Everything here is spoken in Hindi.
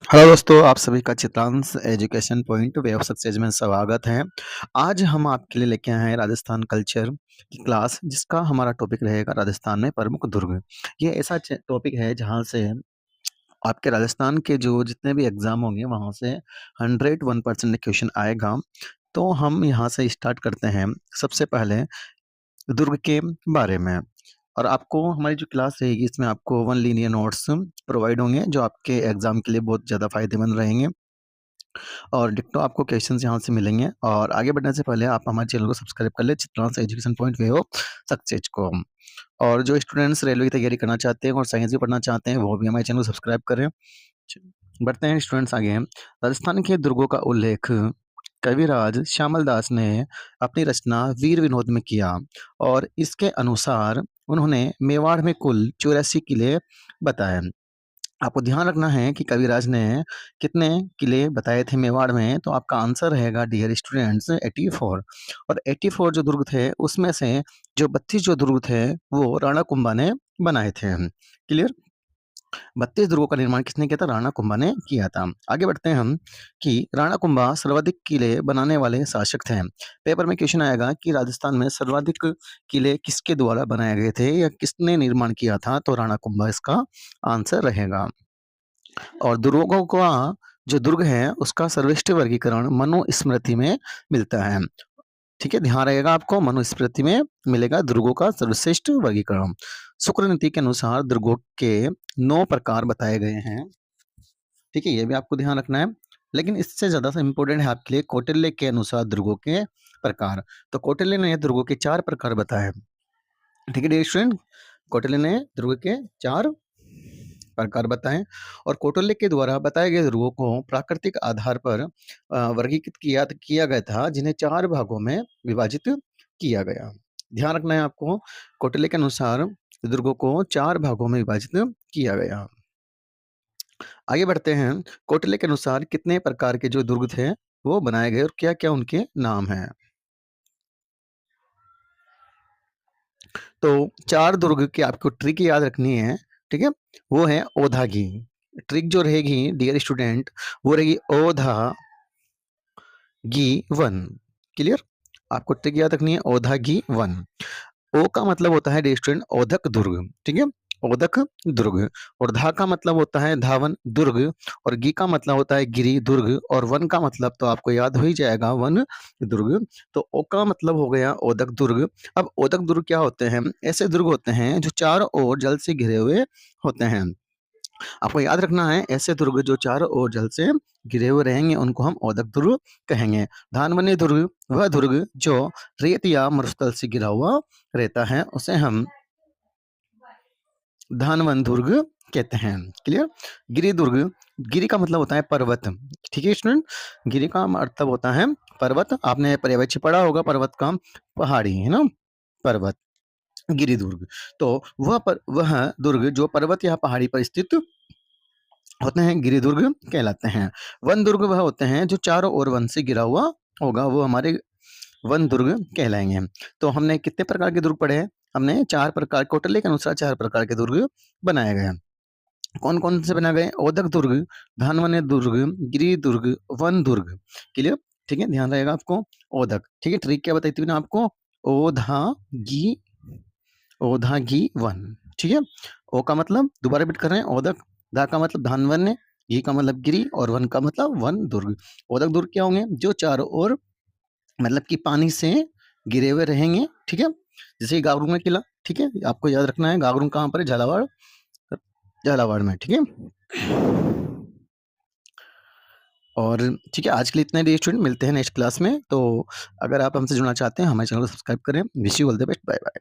हेलो दोस्तों, आप सभी का Chitransh education point way of success में स्वागत है। आज हम आपके लिए लेके आए हैं राजस्थान कल्चर की क्लास, जिसका हमारा टॉपिक रहेगा राजस्थान में प्रमुख दुर्ग। ये ऐसा टॉपिक है जहाँ से आपके राजस्थान के जो जितने भी एग्ज़ाम होंगे वहाँ से 101% क्वेश्चन आएगा। तो हम यहाँ से स्टार्ट करते हैं। सबसे पहले दुर्ग के बारे में। और आपको हमारी जो क्लास रहेगी इसमें आपको 1 लीनियर नोट्स प्रोवाइड होंगे, जो आपके एग्ज़ाम के लिए बहुत ज़्यादा फ़ायदेमंद रहेंगे। और डिट्टो आपको क्वेश्चंस यहाँ से मिलेंगे। और आगे बढ़ने से पहले आप हमारे चैनल को सब्सक्राइब कर लें, Chitransh education point way of success को। और जो स्टूडेंट्स रेलवे की तैयारी करना चाहते हैं और साइंस भी पढ़ना चाहते हैं, वो भी हमारे चैनल को सब्सक्राइब करें। बढ़ते हैं स्टूडेंट्स आगे। राजस्थान के दुर्गों का उल्लेख कविराज श्यामल दास ने अपनी रचना वीर विनोद में किया। और इसके अनुसार उन्होंने मेवाड़ में कुल 84 किले बताए। आपको ध्यान रखना है कि कविराज ने कितने किले बताए थे मेवाड़ में, तो आपका आंसर रहेगा डियर स्टूडेंट्स 84। और 84 जो दुर्ग थे उसमें से जो 32 जो दुर्ग थे वो राणा कुंभा ने बनाए थे। क्लियर? 32 दुर्गों का निर्माण किसने किया था? राणा कुंभा ने किया था। आगे बढ़ते हैं हम कि राणा कुंभा सर्वाधिक किले बनाने वाले शासक थे। पेपर में क्वेश्चन आएगा कि राजस्थान में सर्वाधिक किले किसके द्वारा बनाए गए थे या किसने निर्माण किया था, तो राणा कुंभा इसका आंसर रहेगा। और दुर्गों का जो दुर्ग है उसका सर्वश्रेष्ठ वर्गीकरण मनुस्मृति में मिलता है। ठीक है, ध्यान रहेगा आपको, मनुस्मृति में मिलेगा दुर्गों का सर्वश्रेष्ठ वर्गीकरण। शुक्र नीति के अनुसार दुर्गों के 9 प्रकार बताए गए हैं। ठीक है, ये भी आपको ध्यान रखना है। लेकिन इससे ज्यादा सा इंपॉर्टेंट है आपके लिए कौटिल्य के अनुसार दुर्गों के प्रकार। तो कौटिल्य ने दुर्गों के 4 प्रकार बताए। ठीक है डियर स्टूडेंट, कौटिल्य ने दुर्ग के 4 प्रकार बताएं। और कौटिल्य के द्वारा बताए गए दुर्गों को प्राकृतिक आधार पर वर्गीकृत किया गया था, जिन्हें 4 भागों में विभाजित किया गया। ध्यान रखना है आपको, कौटिल्य के अनुसार दुर्गों को 4 भागों में विभाजित किया गया। आगे बढ़ते हैं। कौटिल्य के अनुसार कितने प्रकार के जो दुर्ग थे वो बनाए गए और क्या क्या उनके नाम हैं? तो 4 दुर्ग की आपको ट्रिक याद रखनी है। ठीक है, वो है ओधागी। ट्रिक जो रहेगी डियर स्टूडेंट वो रहेगी ओधा गी वन। क्लियर? आपको ट्रिक याद रखनी है ओधा गी वन। ओ का मतलब होता है डियर स्टूडेंट ओधक दुर्ग। ठीक है, ओधक दुर्ग। और धा का मतलब होता है धावन दुर्ग। और गी का मतलब होता है गिरी दुर्ग। और वन का मतलब तो आपको याद हो ही जाएगा, वन दुर्ग। तो ओ का मतलब हो गया ओधक दुर्ग। अब ओधक दुर्ग क्या होते हैं? ऐसे दुर्ग होते हैं जो चारों ओर जल से घिरे हुए होते हैं। आपको याद रखना है, ऐसे दुर्ग जो चारों ओर जल से घिरे हुए रहेंगे उनको हम ओदक दुर्ग कहेंगे। धानवनी दुर्ग वह दुर्ग जो रेत या मरुस्थल से घिरा हुआ रहता है, उसे हम धानवन दुर्ग कहते हैं। क्लियर? गिरी दुर्ग, गिरी का मतलब होता है पर्वत। ठीक है स्टूडेंट, गिरी का मतलब होता है पर्वत। आपने पर्यायवाची पढ़ा होगा, पर्वत का पहाड़ी है ना, पर्वत गिरी दुर्ग। तो वह दुर्ग जो पर्वत या पहाड़ी पर स्थित होते हैं गिरिदुर्ग कहलाते हैं। वन दुर्ग वह होते हैं जो चारों ओर वन से घिरा हुआ होगा, वो हमारे वन दुर्ग कहलाएंगे। तो हमने कितने प्रकार के दुर्ग पढ़े हैं? हमने 4 प्रकार, कौटिल्य के अनुसार 4 प्रकार के दुर्ग बनाए गए हैं। कौन कौन से बनाए गए? ओदक दुर्ग, धानवने दुर्ग, गिरि दुर्ग, वन दुर्ग। क्लियर? ठीक है, ध्यान रहेगा आपको। ओदक, ठीक है, ट्रिक क्या बताई थी मैंने आपको? ओधा गी, ओधा घी वन। ठीक है, ओ का मतलब दोबारा रिपीट कर रहे हैं ओदक, धा का मतलब धानवन्य, घी का मतलब गिरी और वन का मतलब वन दुर्ग। ओदक दुर्ग क्या होंगे? जो चारों ओर मतलब कि पानी से घिरे हुए रहेंगे। ठीक है, जैसे गागरू में किला। ठीक है, आपको याद रखना है गागरू कहाँ पर है? झालावाड़, झालावाड़ में। ठीक है, और ठीक है, आज के लिए इतना ही स्टूडेंट, मिलते हैं नेक्स्ट क्लास में। तो अगर आप हमसे जुड़ना चाहते हैं हमारे चैनल को सब्सक्राइब करें। Wish you all the best, bye bye.